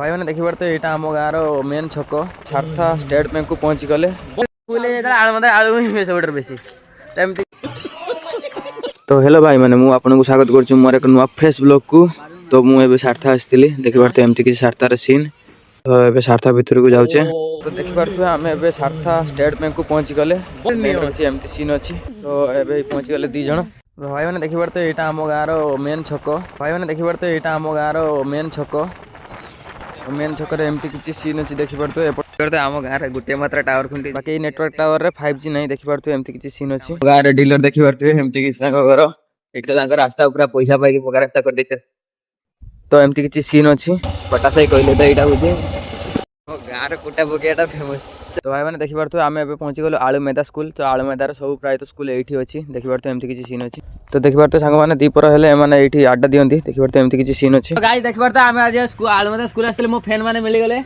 भाई मैंने देखिए तो यहाँ आम गाँव मेन छक सार्था स्टेट बैंक को पहुँची गले सब बेसी तो हेलो भाई मैंने मुझे स्वागत करुँ मोर एक नुआ फ्रेश ब्लॉग को। तो मुझे सार्था आसती देखिए तो एमती किसी सार्थार सीन तो ये सार्था भितर को जाऊे तो देखिए आम ए सार्था स्टेट बैंक को पहुँची गले एमती सीन अच्छी तो ये पहुँची गले दी जन भाई मैंने देखिए तो यहाँ आम गाँव मेन छक भाई मैंने देखिए तो यहाँ आम गाँव मेन छक मेन छक एमती किसी सीन अच्छी देखिए आम गाँव में गोटे मात्रा टावर खुंटी बाकी नेटवर्क टावर रे 5G नहीं देखिए एमती किसी सीन अच्छी गाँव में डीलर देखिए एमती किसी घर एक तो रास्ता पूरा पैसा पाई पका रास्ता कर देते तो एमती किसी सीन अच्छी पटा साई कहले तो यहाँ बुझे गाँव कुटा पकियाटा फेमस तो भाई मैंने देखिए आम ए पहुँची गलु आलुमेदा स्कूल तो आलुमेदार सब प्राय स्कूल ये अच्छी देखिए एमती किसी सीन अच्छी तो देखिए सांग मैंने दीपर हेल्ले ये आड्डा दिखती देखिए एमती किसी सीन अच्छी गाइस देखिए तो आम आज आलुमेदा स्कूल आसते मो फ्रेंड मैंने मिलगले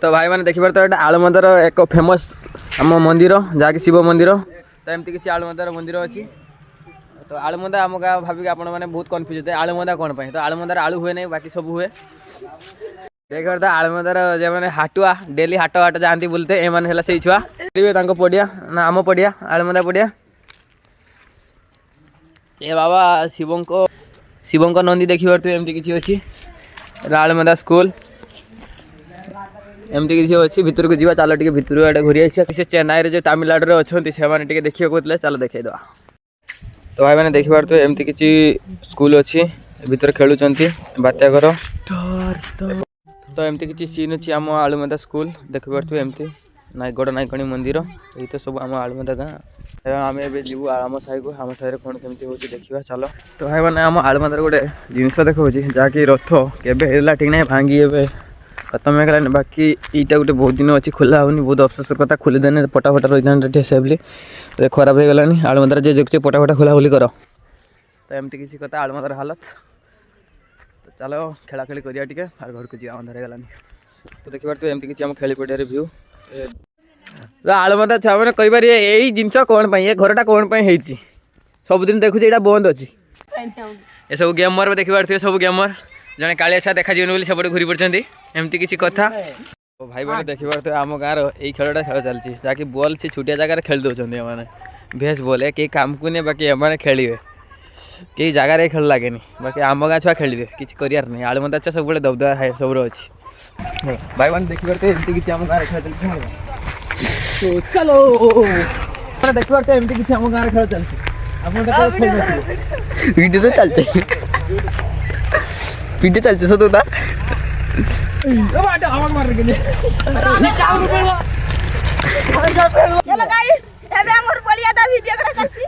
तो भाई मैंने देखिए तो आलुमेदार एक फेमस आम मंदिर जहाँकि शिव मंदिर तो एमती किसी आलुमेदार मंदिर अच्छी तो आलुमदा आम गाँव भाविक आपण मैंने बहुत कन्फ्यूज होते आलुमदा कौन पाई तो आलुमदार आलू हुए नहीं बाकी सब हुए देखिए तो आलुमदार जो मैंने हाटुआ डेली हाट हाट जाती बुलते एम से छुआ पड़िया ना आम पड़िया आलुमदा पड़िया ये बाबा शिवंक नंदी देखिए तो एमती किसी अच्छी आलुमदा स्कूल एमती किसी अच्छी भितर को जीवा चलो टे भितर आड़े घूरी आसी चेन्नई जो तमिलनाडु अच्छा से देखिए कहते चलो देखा तो भाई मैंने देखिए तो एमती किसी स्कूल अच्छी भितर खेलुंट बात्या घर तो एमती किसी सीन अच्छी आम आलुमेदा स्कूल देखिए एमती नाईगढ़ नाईकणी मंदिर यही तो सब आम आलुमेदा गाँ आम ए जीव आम साई को आम साई कौन केमती हो देखा चलो तो भाई मैंने आम आलुमेदार गोटे जिनस देखा जहाँकि रथ के ठीक ना भांगी खत्म हो गलानी बाकी यहाँ गोटे बहुत दिन अच्छी खोला होनी बहुत अफसोस कथा खोलीदेने पटा फटा रही था सेफली तो खराब हो गलानी आलुमेदार जे देखिए पटा फटा खोला खोली कर तो एमती किसी कथा आलुमेदार हालत तो चलो खेला खेली करिया टिके आर घर को जी अंधार हो गलानी तो देखिए तो एमती किसी आम खेली पड़िया भ्यू तो आलुमेदार छुआ मैंने कहीपर यही जिनस कौन ये घरटा कौन सबुदिन देखुचे यहाँ बंद अच्छी ये सब गेमर देखिए सब गेमर जड़े कालिया छुआ देखा बोली सब घूरी पड़ते एमती किसी कथा तो भाई मैंने देखिए तो आम गाँव यही खेलटा खेल चलती जहाँकि बॉल से छुटिया जगह खेल दौरान भेस बॉल कई काम को नहीं बाकी एम खेलिए कई जगार खेल लगे बाकी आम गाँ छुआ खेलिए किसी करार नहीं आलुमेदा छुआ सब दबदबा है सब अच्छी भाई मैंने देखिए तो एमती किसी आम गाँव खेल चलती चलो देखिए तो एमती किसी आम गाँव खेल चलती वीडियो तो चलते वीडियो चलते सतुटा चलो गाइस एबे हमर बलिया दा वीडियो करा करछी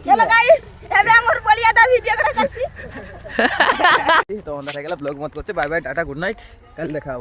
चलो गाइस एबे हमर बलिया दा वीडियो करा करछी तो अंदर है ब्लॉग मत करछे bye bye tata good night कल देखा